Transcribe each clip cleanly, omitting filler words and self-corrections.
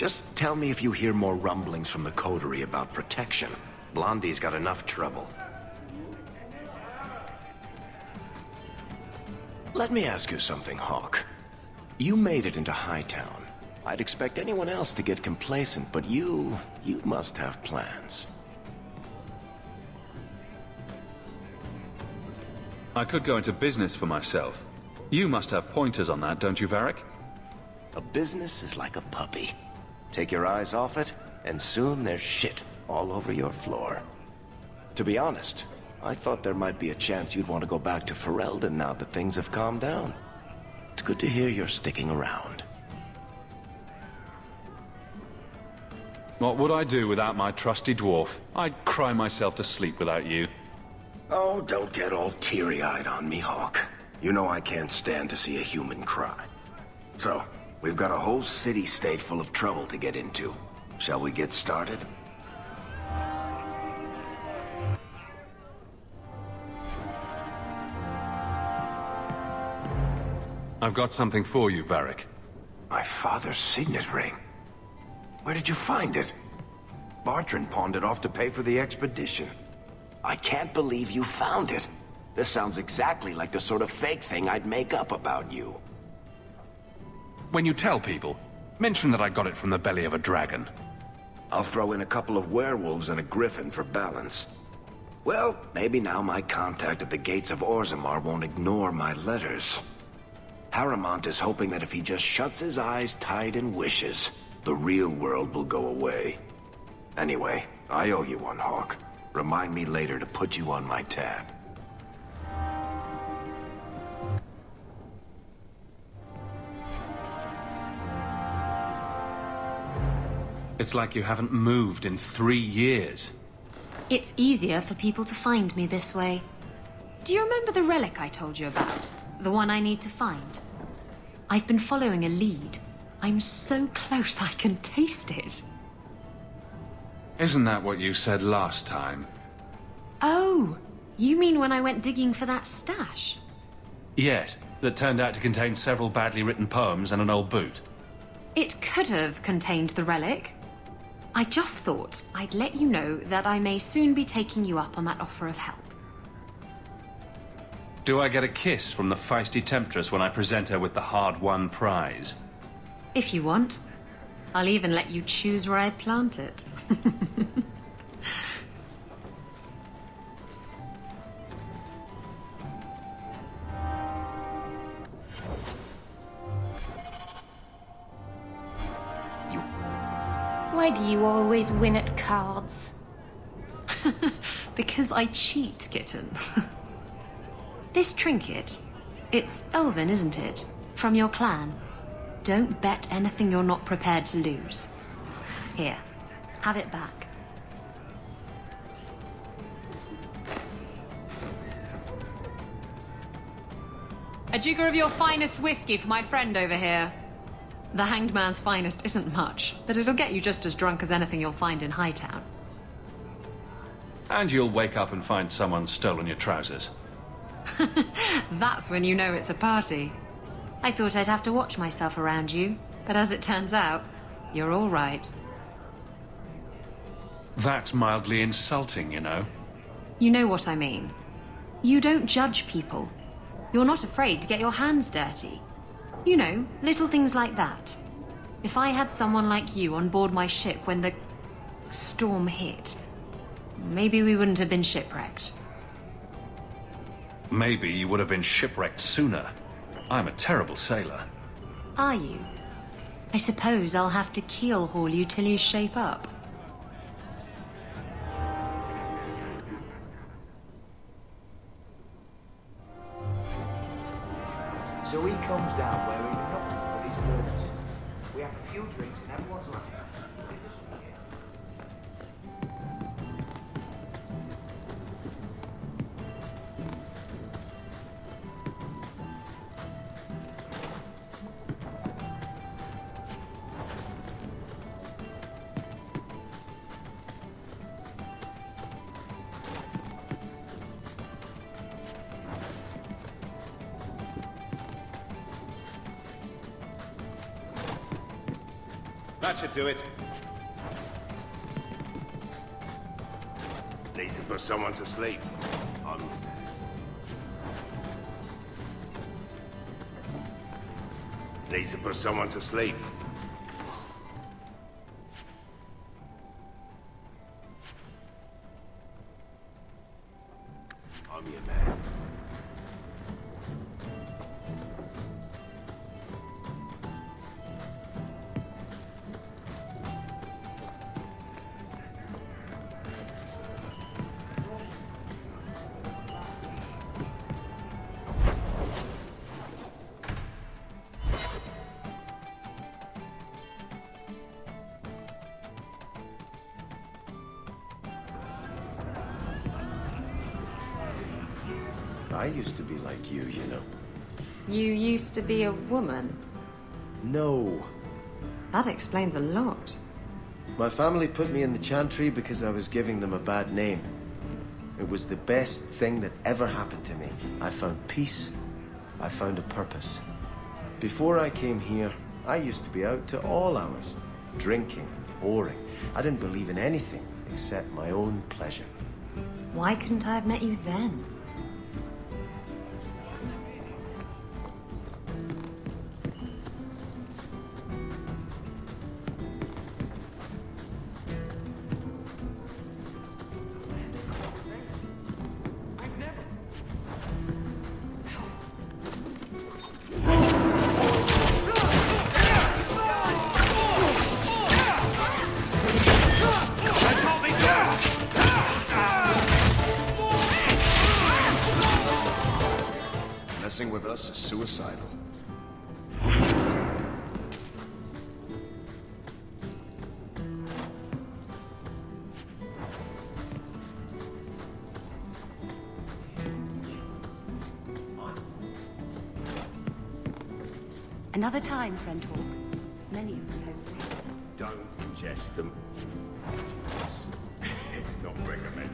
Just tell me if you hear more rumblings from the coterie about protection. Blondie's got enough trouble. Let me ask you something, Hawk. You made it into Hightown. I'd expect anyone else to get complacent, but you must have plans. I could go into business for myself. You must have pointers on that, don't you, Varric? A business is like a puppy. Take your eyes off it, and soon there's shit all over your floor. To be honest, I thought there might be a chance you'd want to go back to Ferelden now that things have calmed down. It's good to hear you're sticking around. What would I do without my trusty dwarf? I'd cry myself to sleep without you. Oh, don't get all teary-eyed on me, Hawk. You know I can't stand to see a human cry. So, we've got a whole city-state full of trouble to get into. Shall we get started? I've got something for you, Varric. My father's signet ring. Where did you find it? Bartrand pawned it off to pay for the expedition. I can't believe you found it. This sounds exactly like the sort of fake thing I'd make up about you. When you tell people, mention that I got it from the belly of a dragon. I'll throw in a couple of werewolves and a griffin for balance. Well, maybe now my contact at the gates of Orzammar won't ignore my letters. Harrimont is hoping that if he just shuts his eyes tight and wishes, the real world will go away. Anyway, I owe you one, Hawk. Remind me later to put you on my tab. It's like you haven't moved in 3 years. It's easier for people to find me this way. Do you remember the relic I told you about? The one I need to find? I've been following a lead. I'm so close I can taste it. Isn't that what you said last time? Oh, you mean when I went digging for that stash? Yes, that turned out to contain several badly written poems and an old boot. It could have contained the relic. I just thought I'd let you know that I may soon be taking you up on that offer of help. Do I get a kiss from the feisty temptress when I present her with the hard-won prize? If you want. I'll even let you choose where I plant it. Why do you always win at cards? Because I cheat, kitten. This trinket, it's elven, isn't it? From your clan. Don't bet anything you're not prepared to lose. Here, have it back. A jigger of your finest whiskey for my friend over here. The Hanged Man's finest isn't much, but it'll get you just as drunk as anything you'll find in Hightown. And you'll wake up and find someone stolen your trousers. That's when you know it's a party. I thought I'd have to watch myself around you, but as it turns out, you're all right. That's mildly insulting, you know. You know what I mean. You don't judge people. You're not afraid to get your hands dirty. You know, little things like that. If I had someone like you on board my ship when the storm hit, maybe we wouldn't have been shipwrecked. Maybe you would have been shipwrecked sooner. I'm a terrible sailor. Are you? I suppose I'll have to keel haul you till you shape up. So he comes down wearing nothing but his boots. We have a few drinks and everyone's laughing. That should do it. Need to put someone to sleep. Need to put someone to sleep. I'm your man. I used to be like you know. You used to be a woman? No. That explains a lot. My family put me in the chantry because I was giving them a bad name. It was the best thing that ever happened to me. I found peace. I found a purpose. Before I came here, I used to be out to all hours, drinking, whoring. I didn't believe in anything except my own pleasure. Why couldn't I have met you then? Messing with us is suicidal. Another time, friend Hawk. Many of them, hopefully. Don't ingest them. It's not recommended.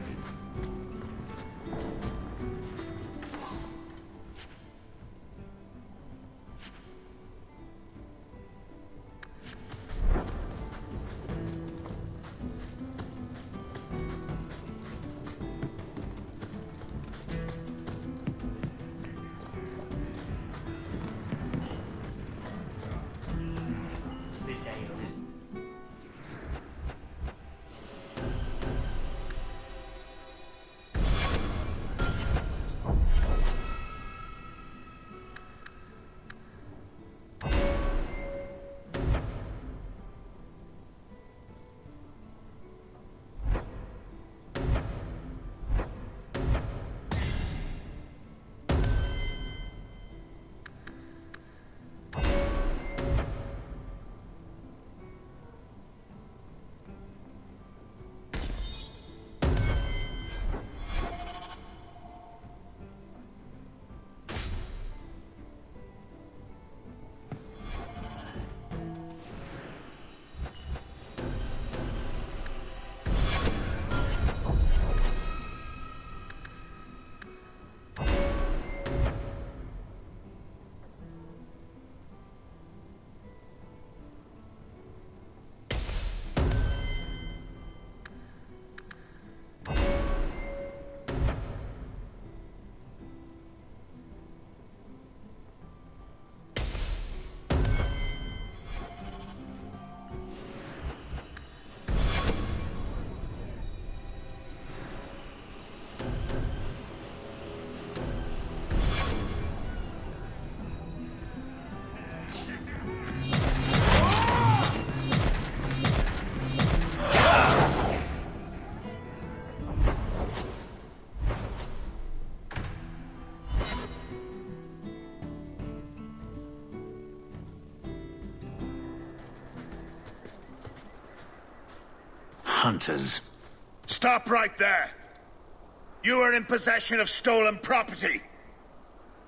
Hunters. Stop right there! You are in possession of stolen property.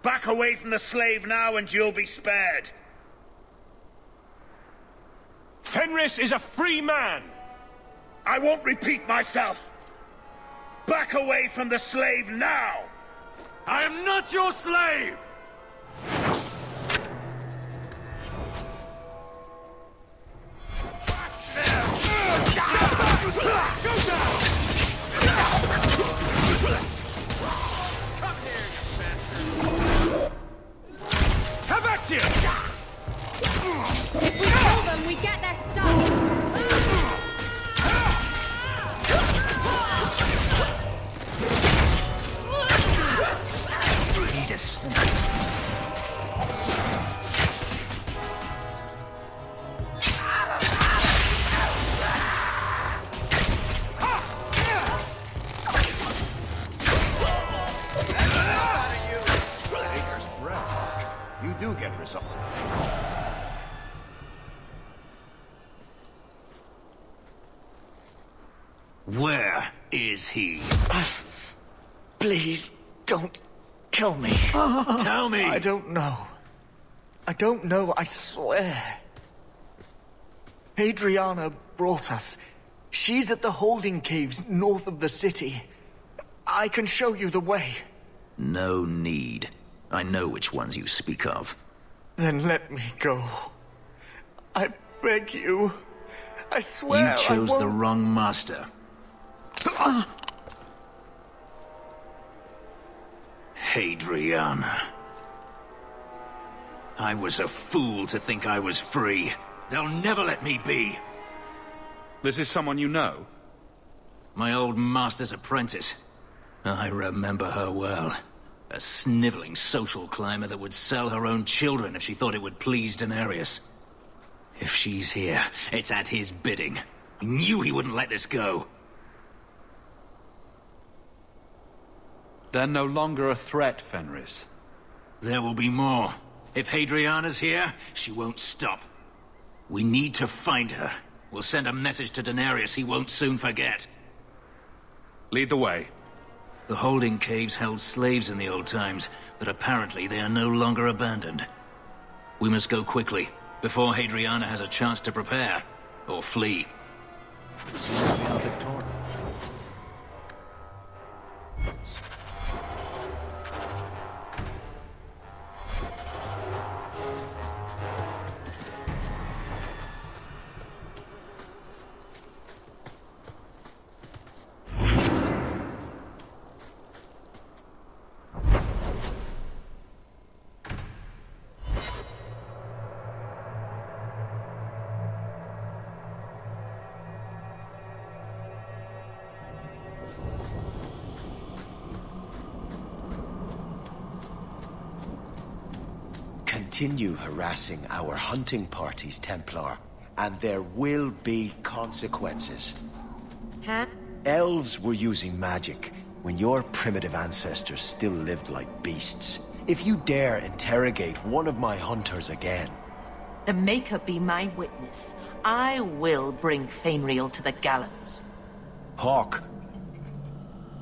Back away from the slave now and you'll be spared. Fenris is a free man! I won't repeat myself. Back away from the slave now! I am not your slave! Come back to you! If we kill them, we get their stuff. You do get results. Where is he? Please, don't kill me. Tell me! I don't know. I don't know, I swear. Adriana brought us. She's at the holding caves north of the city. I can show you the way. No need. I know which ones you speak of. Then let me go. I beg you. I swear You chose I the won't... wrong master. Adriana. I was a fool to think I was free. They'll never let me be. This is someone you know? My old master's apprentice. I remember her well. A sniveling social climber that would sell her own children if she thought it would please Daenerys. If she's here, it's at his bidding. I knew he wouldn't let this go. They're no longer a threat, Fenris. There will be more. If Hadriana's here, she won't stop. We need to find her. We'll send a message to Daenerys he won't soon forget. Lead the way. The holding caves held slaves in the old times, but apparently they are no longer abandoned. We must go quickly, before Hadriana has a chance to prepare, or flee. Seems we are victorious. Continue harassing our hunting parties, Templar, and there will be consequences. Huh? Elves were using magic when your primitive ancestors still lived like beasts. If you dare interrogate one of my hunters again... The Maker be my witness. I will bring Fainriel to the gallows. Hawk,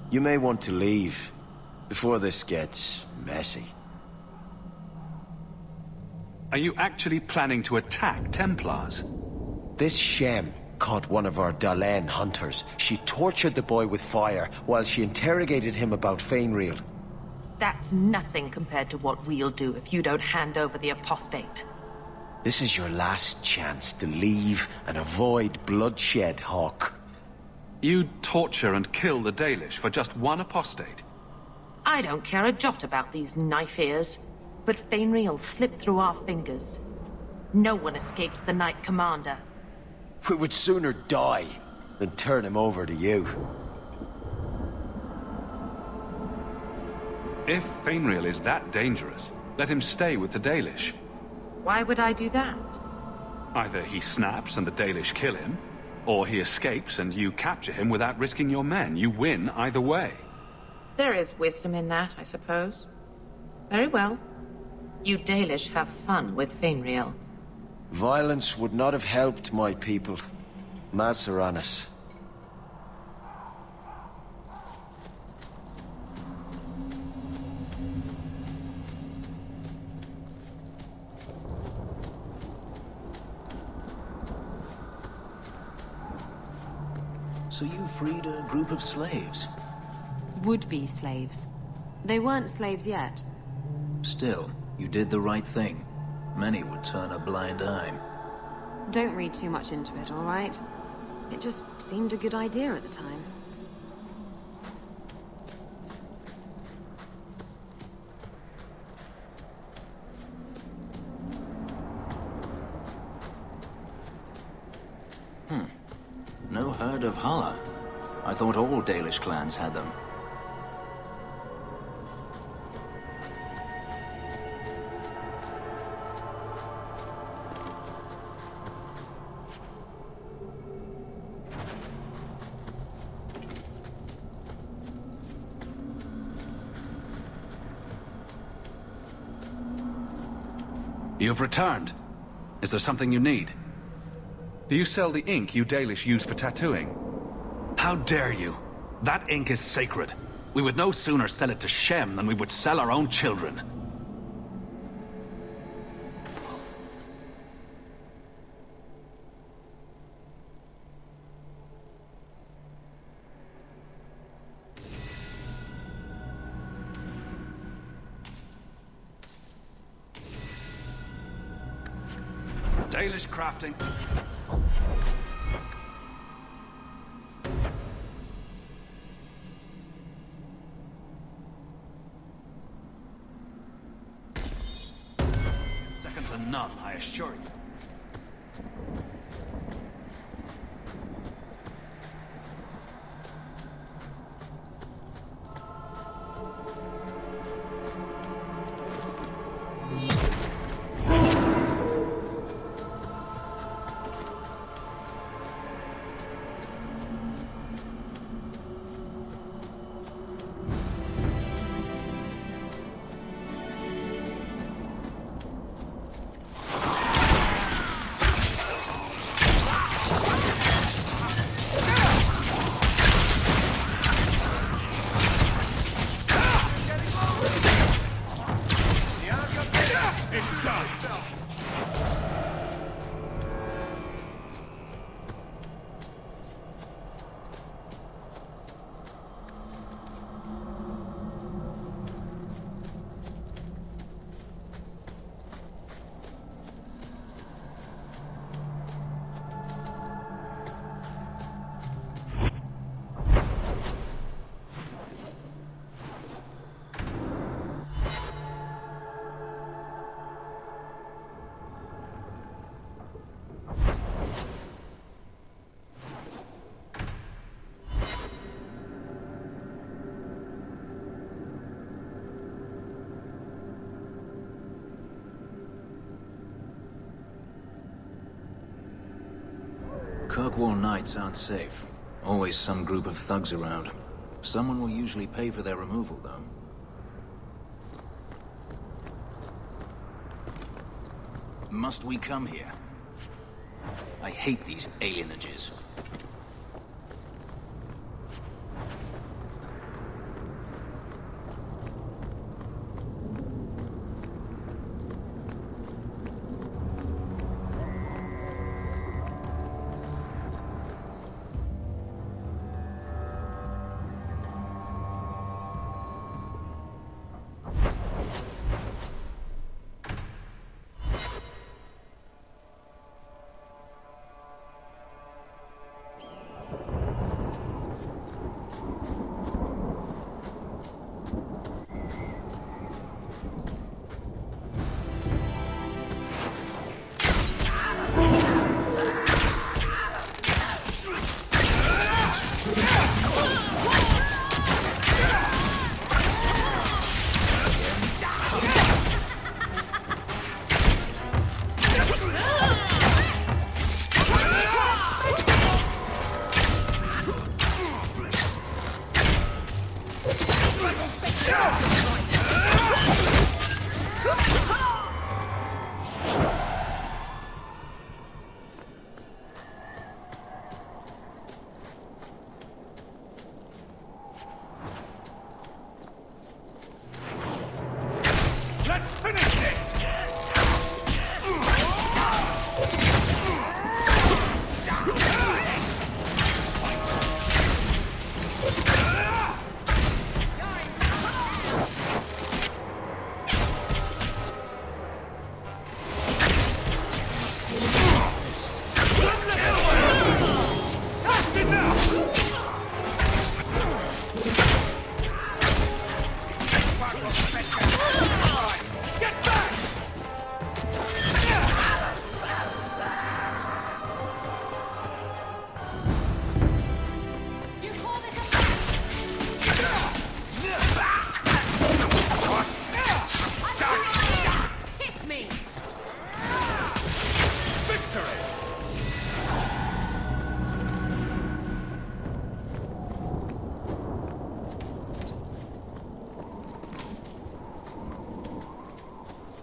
you may want to leave before this gets messy. Are you actually planning to attack Templars? This Shem caught one of our Dalen hunters. She tortured the boy with fire while she interrogated him about Fainriel. That's nothing compared to what we'll do if you don't hand over the apostate. This is your last chance to leave and avoid bloodshed, Hawk. You'd torture and kill the Dalish for just one apostate? I don't care a jot about these knife ears, but Fainriel slipped through our fingers. No one escapes the Knight Commander. We would sooner die than turn him over to you. If Fainriel is that dangerous, let him stay with the Dalish. Why would I do that? Either he snaps and the Dalish kill him, or he escapes and you capture him without risking your men. You win either way. There is wisdom in that, I suppose. Very well. You Dalish have fun with Fainriel. Violence would not have helped my people. Maseranis. So you freed a group of slaves? Would-be slaves. They weren't slaves yet. Still, you did the right thing. Many would turn a blind eye. Don't read too much into it, all right? It just seemed a good idea at the time. No herd of Hala. I thought all Dalish clans had them. You've returned. Is there something you need? Do you sell the ink you Dalish use for tattooing? How dare you? That ink is sacred. We would no sooner sell it to Shem than we would sell our own children. Dalish crafting. Second to none, I assure you. Kirkwall nights aren't safe. Always some group of thugs around. Someone will usually pay for their removal, though. Must we come here? I hate these alienages.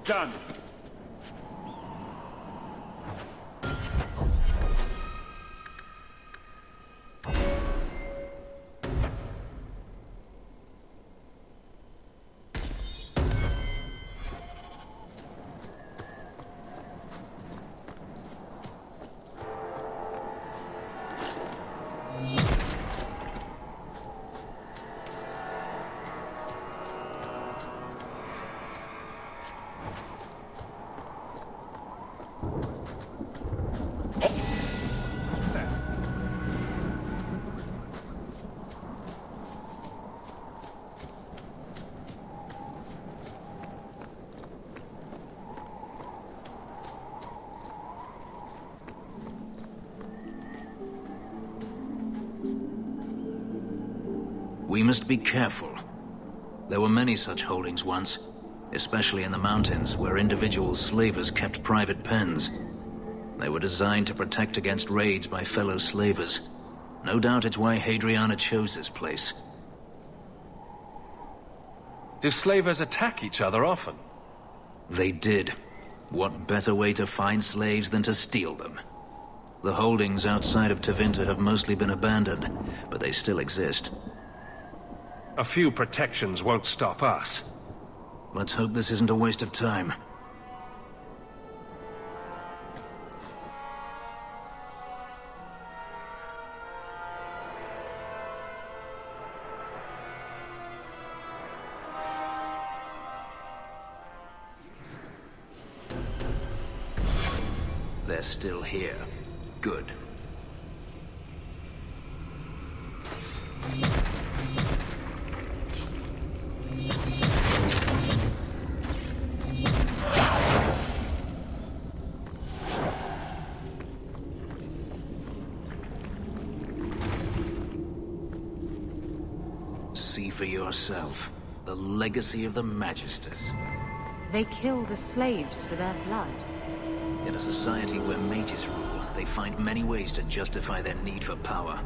Done. We must be careful. There were many such holdings once, especially in the mountains, where individual slavers kept private pens. They were designed to protect against raids by fellow slavers. No doubt it's why Hadriana chose this place. Do slavers attack each other often? They did. What better way to find slaves than to steal them? The holdings outside of Tevinter have mostly been abandoned, but they still exist. A few protections won't stop us. Let's hope this isn't a waste of time. They're still here. Good. See for yourself. The legacy of the Magisters. They kill the slaves for their blood. In a society where mages rule, they find many ways to justify their need for power.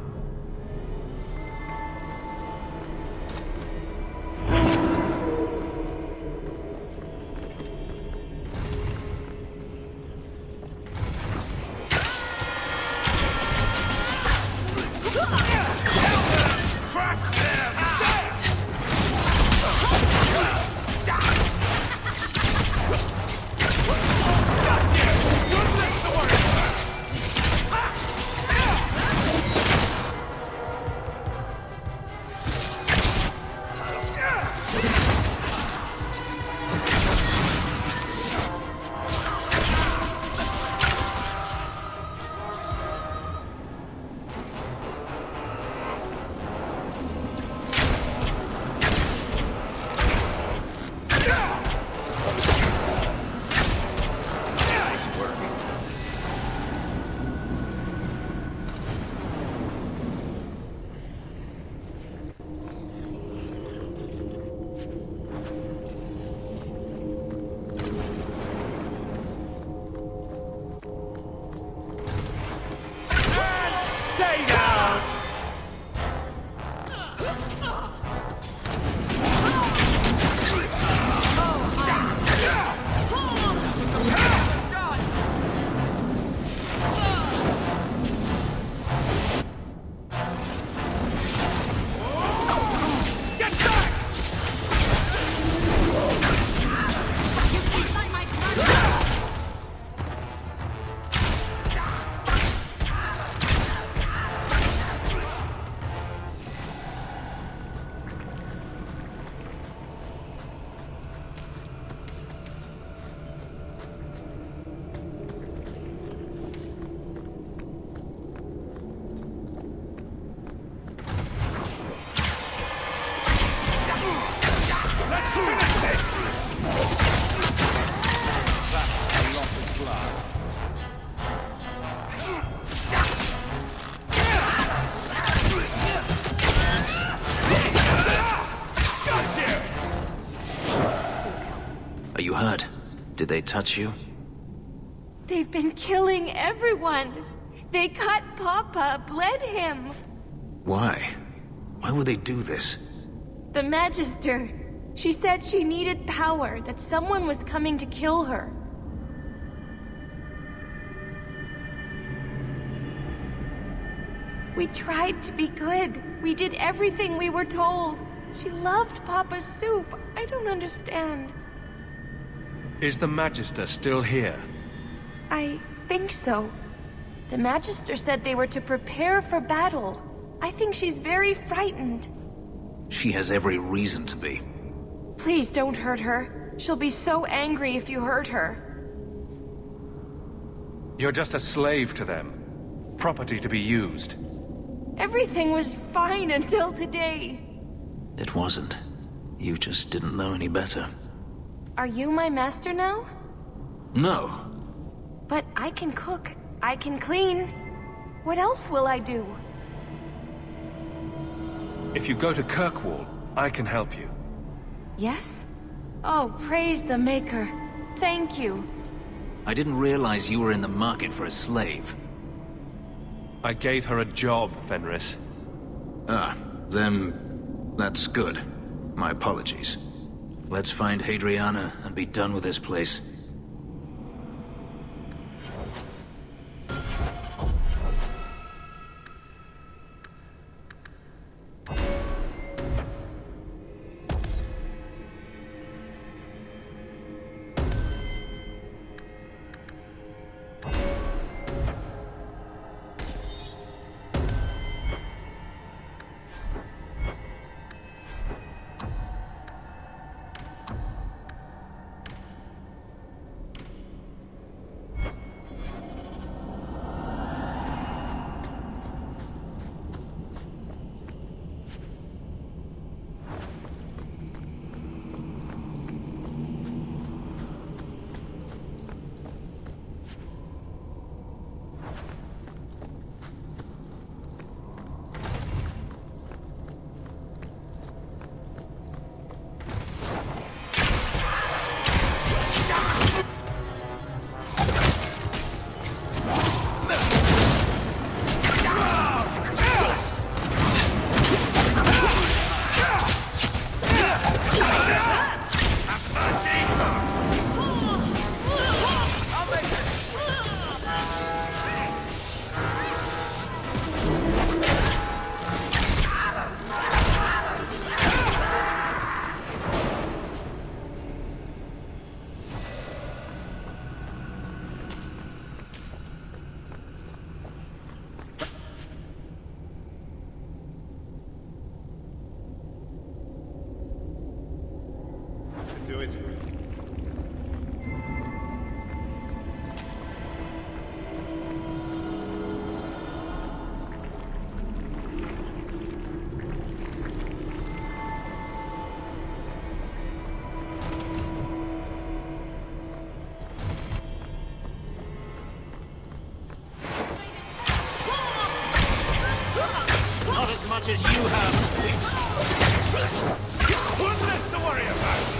Are you hurt? Did they touch you? They've been killing everyone. They cut Papa, bled him. Why? Why would they do this? The Magister. She said she needed power, that someone was coming to kill her. We tried to be good. We did everything we were told. She loved Papa's soup. I don't understand. Is the Magister still here? I think so. The Magister said they were to prepare for battle. I think she's very frightened. She has every reason to be. Please don't hurt her. She'll be so angry if you hurt her. You're just a slave to them. Property to be used. Everything was fine until today. It wasn't. You just didn't know any better. Are you my master now? No. But I can cook. I can clean. What else will I do? If you go to Kirkwall, I can help you. Yes? Oh, praise the Maker. Thank you. I didn't realize you were in the market for a slave. I gave her a job, Fenris. Ah, then that's good. My apologies. Let's find Hadriana and be done with this place. Do it. Not as much as you have. One less to worry about.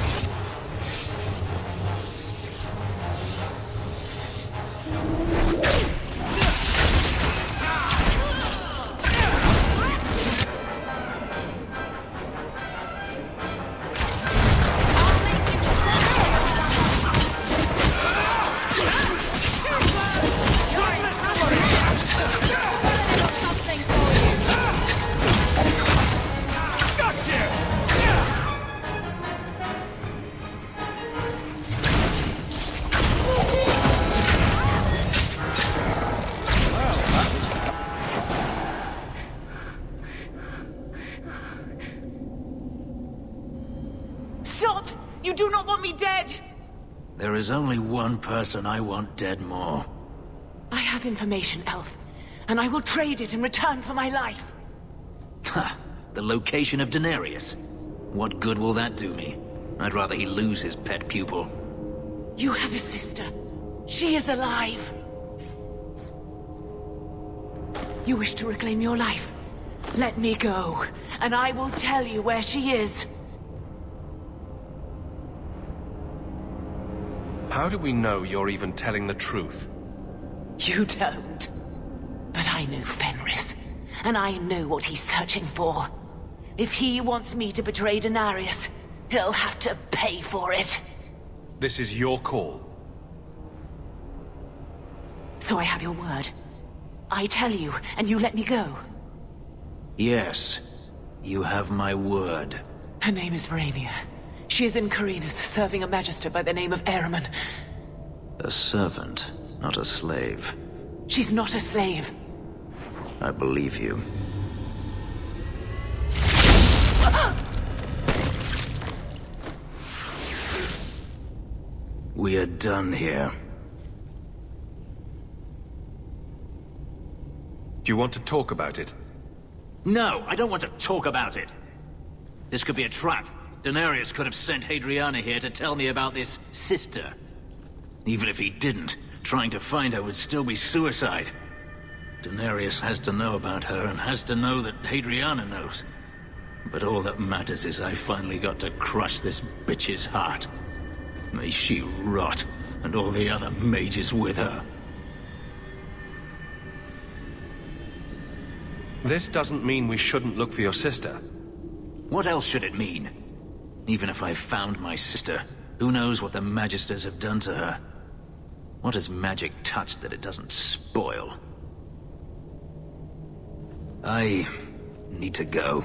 Stop! You do not want me dead! There is only one person I want dead more. I have information, Elf, and I will trade it in return for my life. Ha! The location of Daenerys. What good will that do me? I'd rather he lose his pet pupil. You have a sister. She is alive. You wish to reclaim your life? Let me go, and I will tell you where she is. How do we know you're even telling the truth? You don't. But I knew Fenris, and I know what he's searching for. If he wants me to betray Daenerys, He'll have to pay for it. This is your call. So I have your word. I tell you, and you let me go. Yes, you have my word. Her name is Verania. She is in Carinus, serving a magister by the name of Ahriman. A servant, not a slave. She's not a slave. I believe you. We are done here. Do you want to talk about it? No, I don't want to talk about it. This could be a trap. Denarius could have sent Hadriana here to tell me about this sister. Even if he didn't, trying to find her would still be suicide. Denarius has to know about her and has to know that Hadriana knows. But all that matters is I finally got to crush this bitch's heart. May she rot, and all the other mages with her. This doesn't mean we shouldn't look for your sister. What else should it mean? Even if I found my sister, who knows what the Magisters have done to her? What has magic touched that it doesn't spoil? I need to go.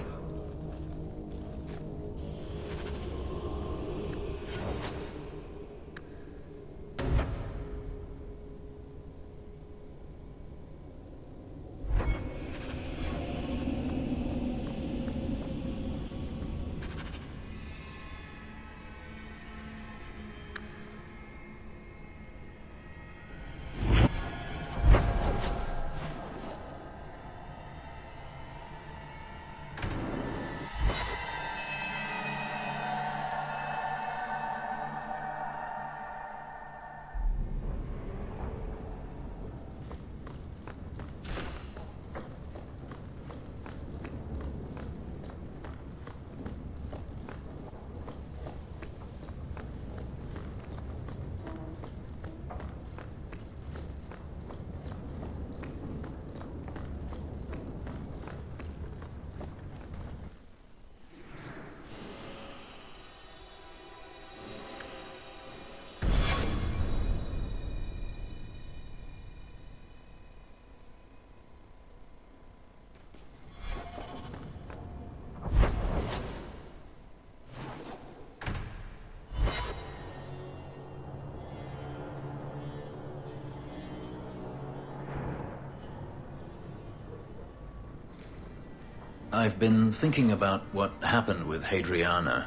I've been thinking about what happened with Hadriana.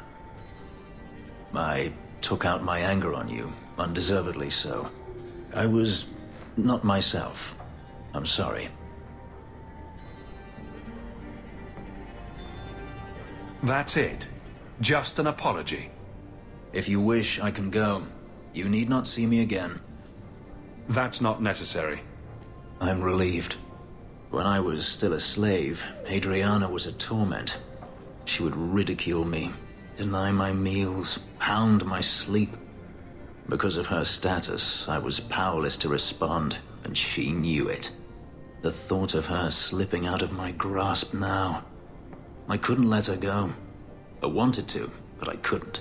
I took out my anger on you, undeservedly so. I was not myself. I'm sorry. That's it? Just an apology? If you wish, I can go. You need not see me again. That's not necessary. I'm relieved. When I was still a slave, Hadriana was a torment. She would ridicule me, deny my meals, hound my sleep. Because of her status, I was powerless to respond, and she knew it. The thought of her slipping out of my grasp now. I couldn't let her go. I wanted to, but I couldn't.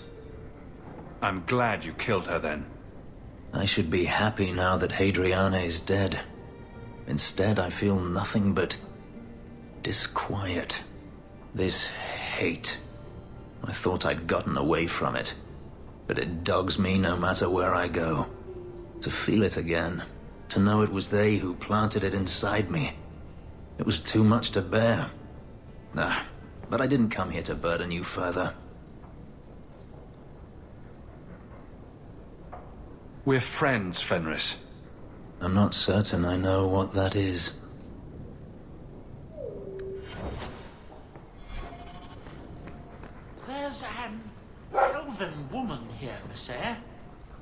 I'm glad you killed her then. I should be happy now that Hadriana is dead. Instead, I feel nothing but disquiet. This hate. I thought I'd gotten away from it, but it dogs me no matter where I go. To feel it again, to know it was they who planted it inside me. It was too much to bear. But I didn't come here to burden you further. We're friends, Fenris. I'm not certain I know what that is. There's an elven woman here, Miss Eyre.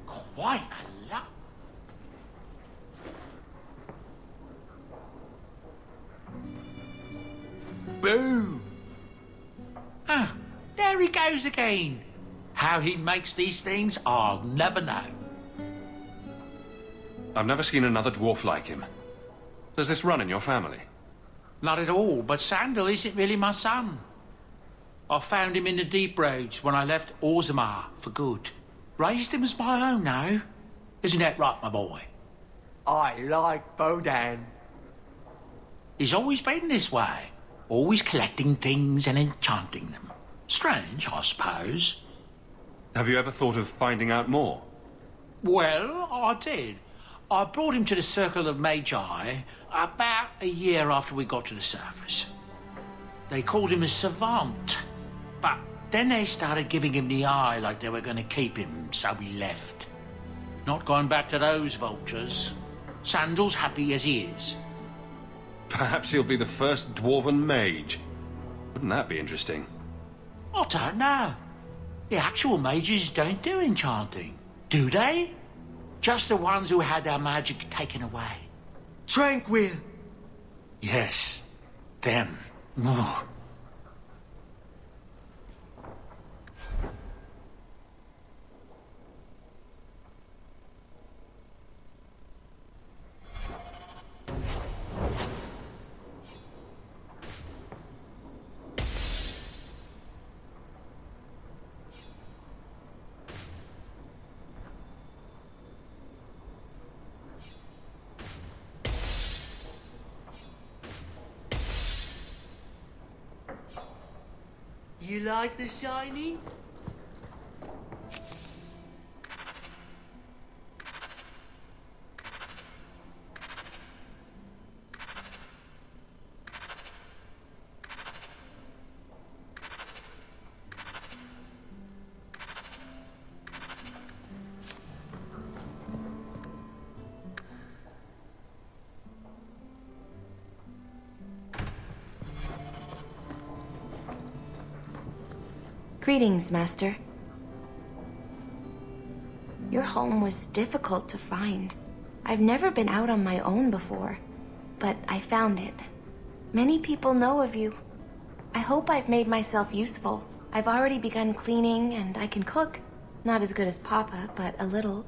Quite a lot. Boo! Ah, there he goes again. How he makes these things, I'll never know. I've never seen another dwarf like him. Does this run in your family? Not at all, but Sandal isn't really my son. I found him in the deep roads when I left Orzammar for good. Raised him as my own now. Isn't that right, my boy? I like Bodan. He's always been this way. Always collecting things and enchanting them. Strange, I suppose. Have you ever thought of finding out more? Well, I did. I brought him to the Circle of Magi about a year after we got to the surface. They called him a savant, but then they started giving him the eye like they were going to keep him, so he left. Not going back to those vultures. Sandal's happy as he is. Perhaps he'll be the first dwarven mage. Wouldn't that be interesting? I don't know. The actual mages don't do enchanting, do they? Just the ones who had their magic taken away. Tranquil. Yes, them. Oh. You like the shiny? Greetings, Master. Your home was difficult to find. I've never been out on my own before, but I found it. Many people know of you. I hope I've made myself useful. I've already begun cleaning and I can cook. Not as good as Papa, but a little.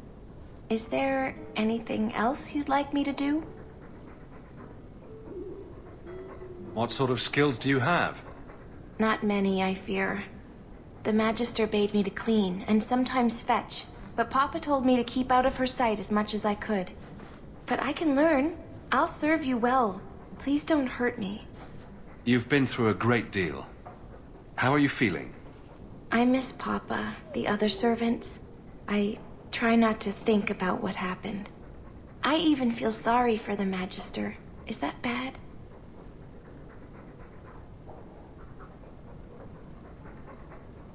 Is there anything else you'd like me to do? What sort of skills do you have? Not many, I fear. The Magister bade me to clean, and sometimes fetch, but Papa told me to keep out of her sight as much as I could. But I can learn. I'll serve you well. Please don't hurt me. You've been through a great deal. How are you feeling? I miss Papa, the other servants. I try not to think about what happened. I even feel sorry for the Magister. Is that bad?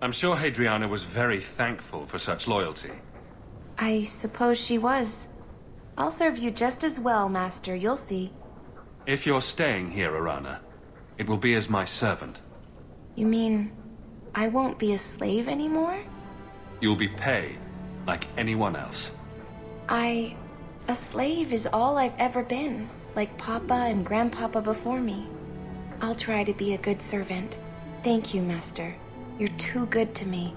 I'm sure Hadriana was very thankful for such loyalty. I suppose she was. I'll serve you just as well, Master, you'll see. If you're staying here, Arana, it will be as my servant. You mean, I won't be a slave anymore? You'll be paid, like anyone else. A slave is all I've ever been, like Papa and Grandpapa before me. I'll try to be a good servant. Thank you, Master. You're too good to me.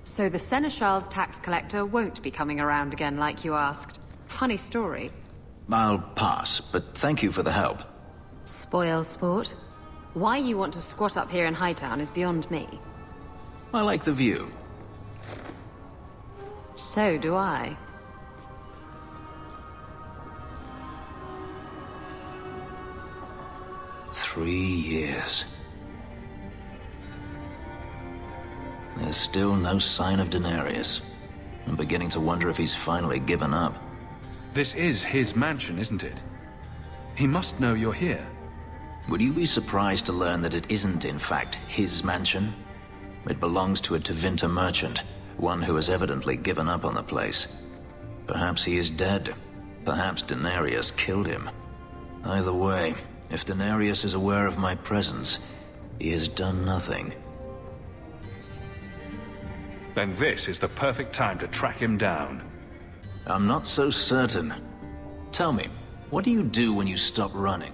So the Seneschal's tax collector won't be coming around again like you asked. Funny story. I'll pass, but thank you for the help. Spoil sport. Why you want to squat up here in Hightown is beyond me. I like the view. So do I. "3 years. There's still no sign of Daenerys. I'm beginning to wonder if he's finally given up. This is his mansion, isn't it? He must know you're here. Would you be surprised to learn that it isn't, in fact, his mansion? It belongs to a Tevinter merchant, one who has evidently given up on the place. Perhaps he is dead. Perhaps Denarius killed him. Either way, if Denarius is aware of my presence, he has done nothing. Then this is the perfect time to track him down. I'm not so certain. Tell me, what do you do when you stop running?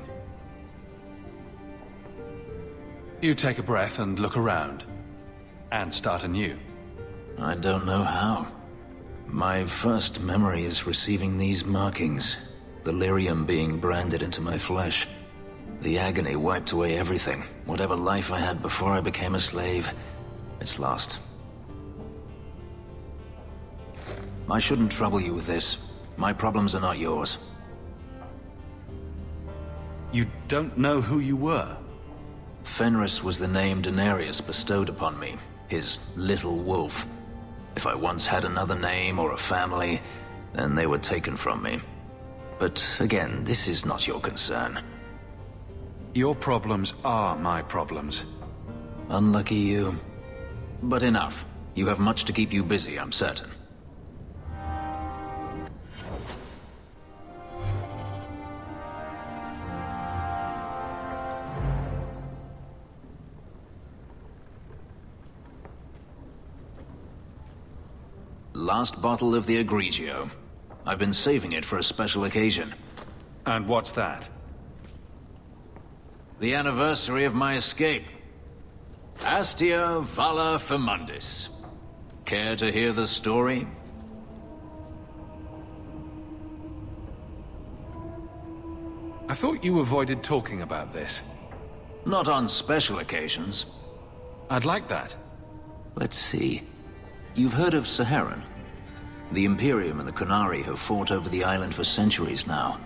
You take a breath and look around. And start anew. I don't know how. My first memory is receiving these markings. The lyrium being branded into my flesh. The agony wiped away everything. Whatever life I had before I became a slave, it's lost. I shouldn't trouble you with this. My problems are not yours. You don't know who you were? Fenris was the name Denarius bestowed upon me. His little wolf. If I once had another name or a family, then they were taken from me. But again, this is not your concern. Your problems are my problems. Unlucky you. But enough. You have much to keep you busy, I'm certain. Last bottle of the Egregio. I've been saving it for a special occasion. And what's that? The anniversary of my escape. Astia Vala Femundis. Care to hear the story? I thought you avoided talking about this. Not on special occasions. I'd like that. Let's see. You've heard of Saharan? The Imperium and the Qunari have fought over the island for centuries now.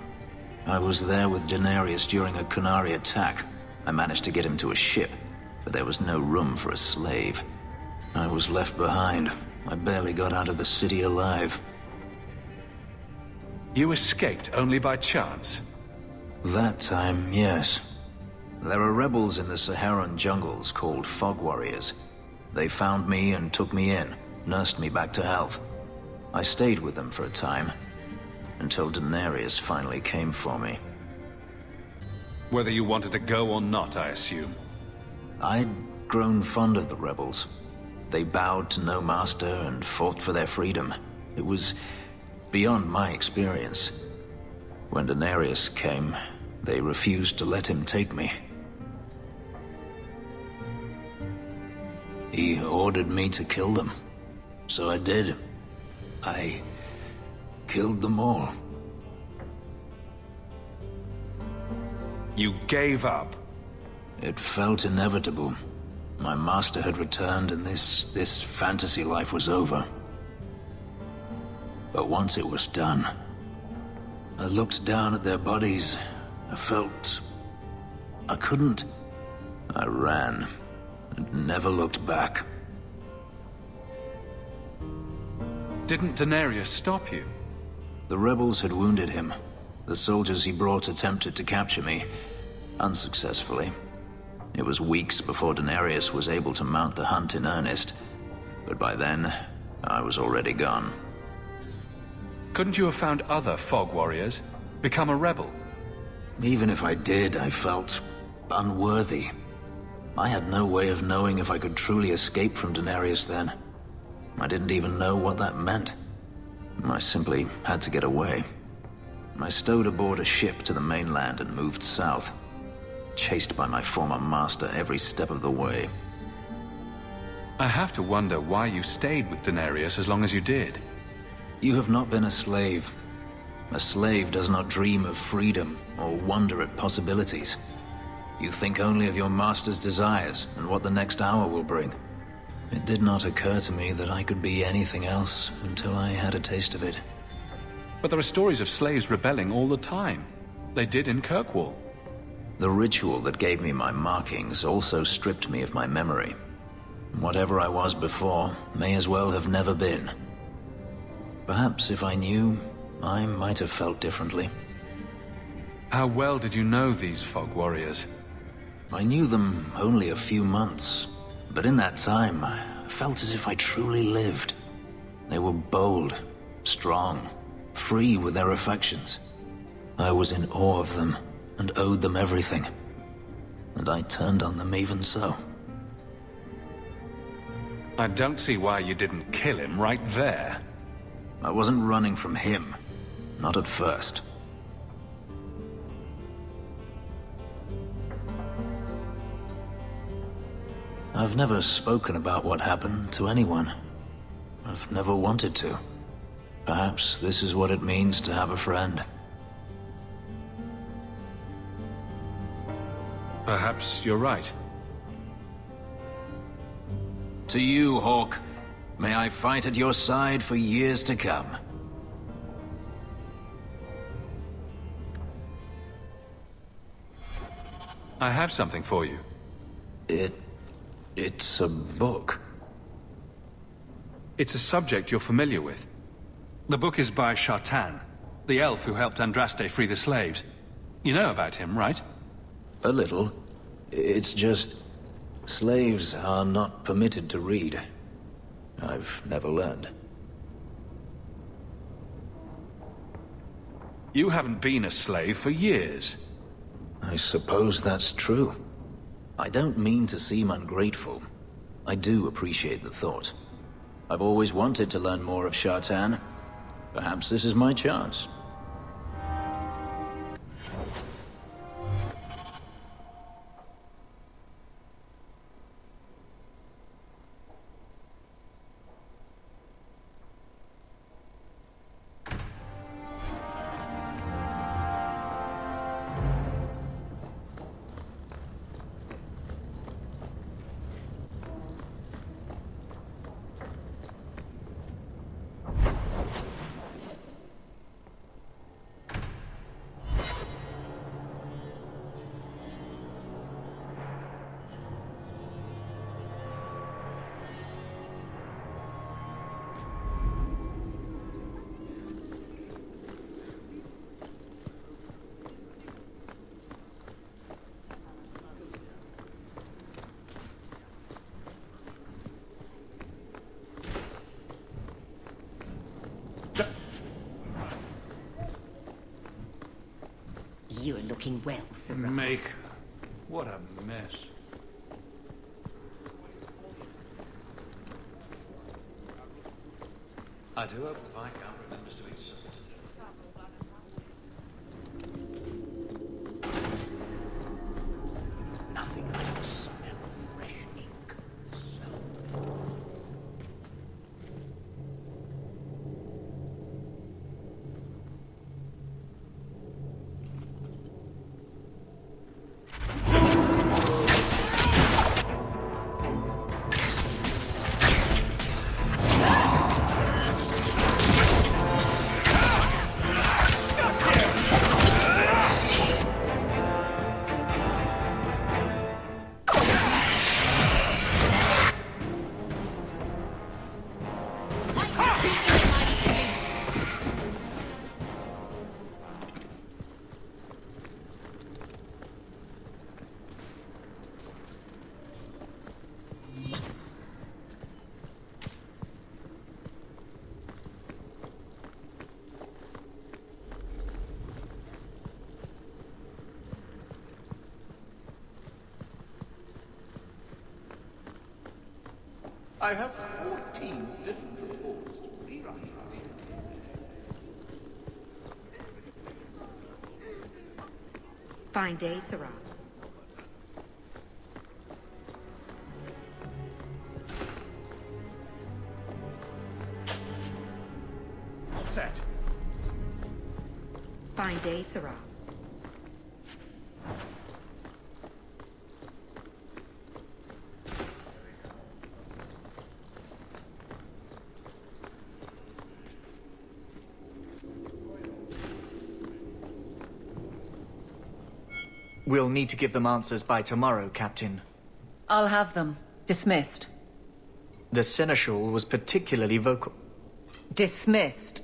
I was there with Denarius during a Qunari attack. I managed to get him to a ship, but there was no room for a slave. I was left behind. I barely got out of the city alive. You escaped only by chance? That time, yes. There are rebels in the Saharan jungles called Fog Warriors. They found me and took me in, nursed me back to health. I stayed with them for a time, until Denarius finally came for me. Whether you wanted to go or not, I assume. I'd grown fond of the rebels. They bowed to no master and fought for their freedom. It was beyond my experience. When Denarius came, they refused to let him take me. He ordered me to kill them, so I did. I killed them all. You gave up? It felt inevitable. My master had returned and this fantasy life was over. But once it was done, I looked down at their bodies. I felt I couldn't. I ran and never looked back. Didn't Denarius stop you? The rebels had wounded him. The soldiers he brought attempted to capture me, unsuccessfully. It was weeks before Denarius was able to mount the hunt in earnest, but by then, I was already gone. Couldn't you have found other Fog Warriors? Become a rebel? Even if I did, I felt unworthy. I had no way of knowing if I could truly escape from Denarius then. I didn't even know what that meant. I simply had to get away. I stowed aboard a ship to the mainland and moved south, chased by my former master every step of the way. I have to wonder why you stayed with Denarius as long as you did. You have not been a slave. A slave does not dream of freedom or wonder at possibilities. You think only of your master's desires and what the next hour will bring. It did not occur to me that I could be anything else until I had a taste of it. But there are stories of slaves rebelling all the time. They did in Kirkwall. The ritual that gave me my markings also stripped me of my memory. Whatever I was before may as well have never been. Perhaps if I knew, I might have felt differently. How well did you know these Fog Warriors? I knew them only a few months, But in that time, I felt as if I truly lived. They were bold, strong, free with their affections. I was in awe of them, and owed them everything. And I turned on them even so. I don't see why you didn't kill him right there. I wasn't running from him. Not at first. I've never spoken about what happened to anyone. I've never wanted to. Perhaps this is what it means to have a friend. Perhaps you're right. To you, Hawk. May I fight at your side for years to come. I have something for you. It's a book. It's a subject you're familiar with. The book is by Shartan, the elf who helped Andraste free the slaves. You know about him, right? A little. It's just... slaves are not permitted to read. I've never learned. You haven't been a slave for years. I suppose that's true. I don't mean to seem ungrateful. I do appreciate the thought. I've always wanted to learn more of Shartan. Perhaps this is my chance. You're looking well, sir. Make. What a mess. I do hope the Viscount remembers to eat supper today. Nothing like the smell of fresh ink. I have 14 different reports to rewrite. Fine day, Sarah. All set. Fine day, Sarah. We'll need to give them answers by tomorrow, Captain. I'll have them. Dismissed. The Seneschal was particularly vocal. Dismissed.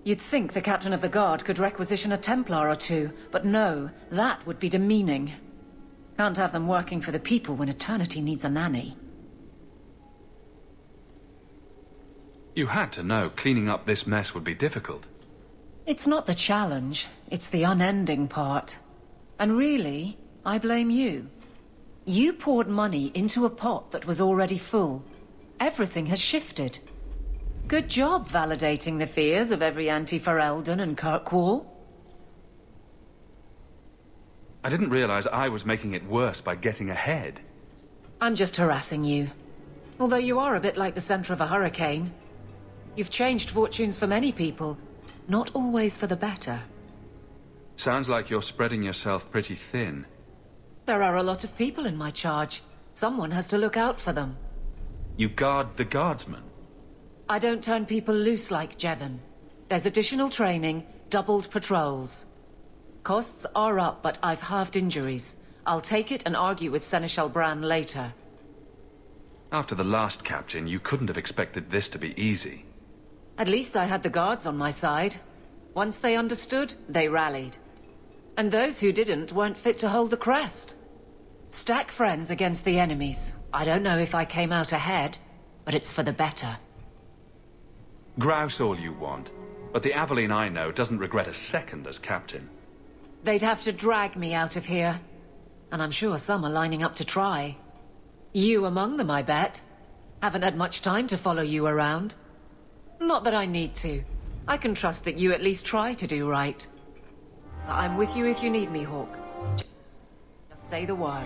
You'd think the captain of the guard could requisition a Templar or two, but no, that would be demeaning. Can't have them working for the people when eternity needs a nanny. You had to know cleaning up this mess would be difficult. It's not the challenge, it's the unending part. And really, I blame you. You poured money into a pot that was already full. Everything has shifted. Good job validating the fears of every anti-Ferelden and Kirkwall. I didn't realize I was making it worse by getting ahead. I'm just harassing you. Although you are a bit like the center of a hurricane. You've changed fortunes for many people, not always for the better. Sounds like you're spreading yourself pretty thin. There are a lot of people in my charge. Someone has to look out for them. You guard the guardsmen? I don't turn people loose like Jevon. There's additional training, doubled patrols. Costs are up, but I've halved injuries. I'll take it and argue with Seneschal Bran later. After the last captain, you couldn't have expected this to be easy. At least I had the guards on my side. Once they understood, they rallied. And those who didn't weren't fit to hold the crest. Stack friends against the enemies. I don't know if I came out ahead, but it's for the better. Grouse all you want, but the Aveline I know doesn't regret a second as captain. They'd have to drag me out of here. And I'm sure some are lining up to try. You among them, I bet. Haven't had much time to follow you around. Not that I need to. I can trust that you at least try to do right. I'm with you if you need me, Hawk. Just say the word.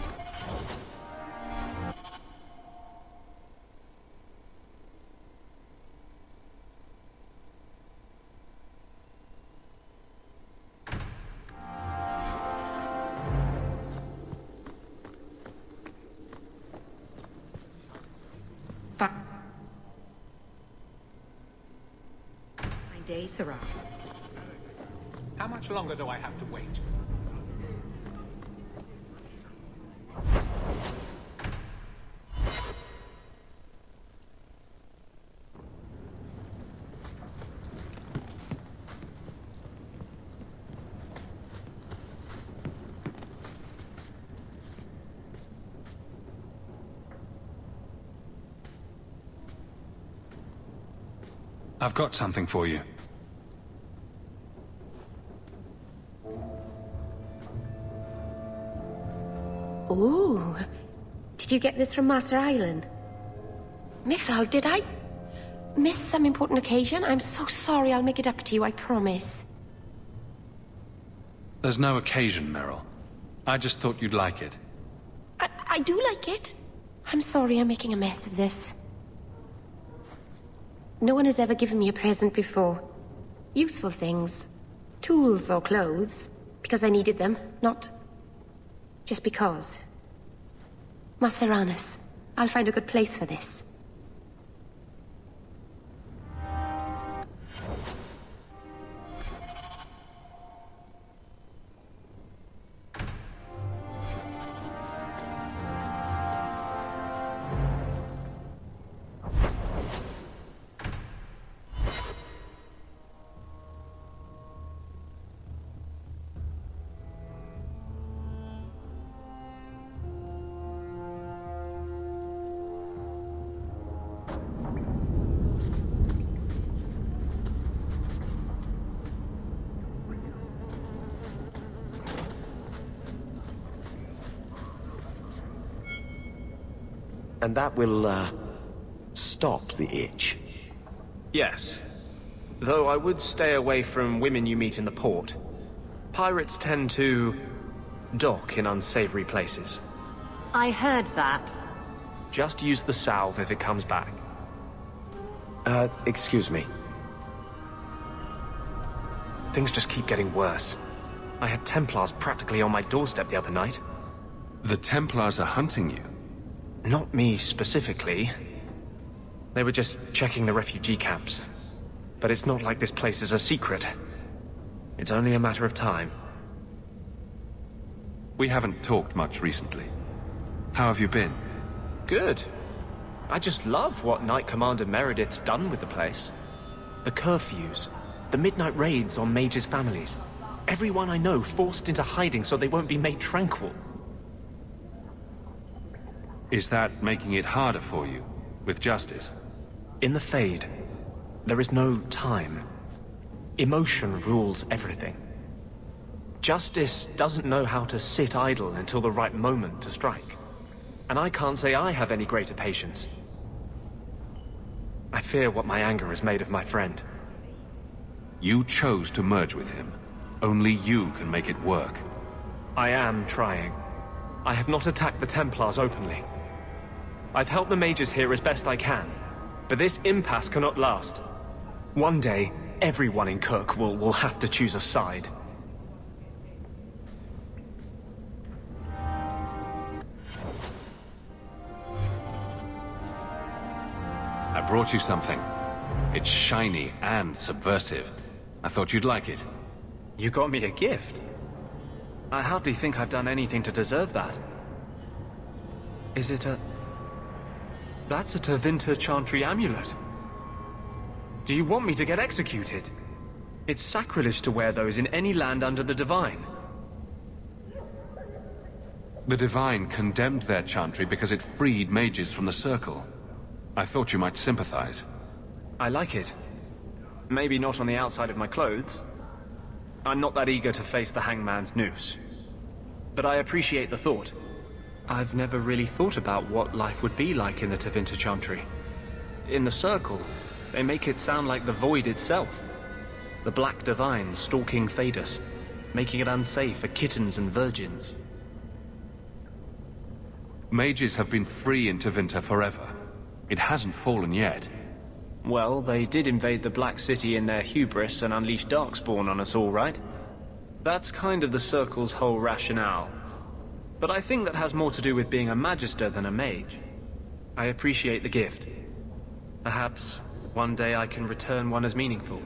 Day, Sarah. How much longer do I have to wait? I've got something for you. Ooh. Did you get this from Master Island? Mythal, did I miss some important occasion? I'm so sorry. I'll make it up to you, I promise. There's no occasion, Meryl. I just thought you'd like it. I do like it. I'm sorry I'm making a mess of this. No one has ever given me a present before. Useful things. Tools or clothes. Because I needed them, not just because. Maceranis, I'll find a good place for this. And that will, stop the itch. Yes. Though I would stay away from women you meet in the port. Pirates tend to dock in unsavory places. I heard that. Just use the salve if it comes back. Excuse me. Things just keep getting worse. I had Templars practically on my doorstep the other night. The Templars are hunting you? Not me specifically. They were just checking the refugee camps. But it's not like this place is a secret. It's only a matter of time. We haven't talked much recently. How have you been? Good. I just love what Knight Commander Meredith's done with the place. The curfews. The midnight raids on mages' families. Everyone I know forced into hiding so they won't be made tranquil. Is that making it harder for you, with justice? In the Fade, there is no time. Emotion rules everything. Justice doesn't know how to sit idle until the right moment to strike. And I can't say I have any greater patience. I fear what my anger has made of my friend. You chose to merge with him. Only you can make it work. I am trying. I have not attacked the Templars openly. I've helped the mages here as best I can, but this impasse cannot last. One day, everyone in Kirk will have to choose a side. I brought you something. It's shiny and subversive. I thought you'd like it. You got me a gift? I hardly think I've done anything to deserve that. Is it a... That's a Tevinter Chantry amulet. Do you want me to get executed? It's sacrilege to wear those in any land under the Divine. The Divine condemned their Chantry because it freed mages from the Circle. I thought you might sympathize. I like it. Maybe not on the outside of my clothes. I'm not that eager to face the hangman's noose. But I appreciate the thought. I've never really thought about what life would be like in the Tevinter Chantry. In the Circle, they make it sound like the Void itself. The Black Divine stalking Thedas, making it unsafe for kittens and virgins. Mages have been free in Tevinter forever. It hasn't fallen yet. Well, they did invade the Black City in their hubris and unleash Darkspawn on us all, right? That's kind of the Circle's whole rationale. But I think that has more to do with being a Magister than a mage. I appreciate the gift. Perhaps one day I can return one as meaningful.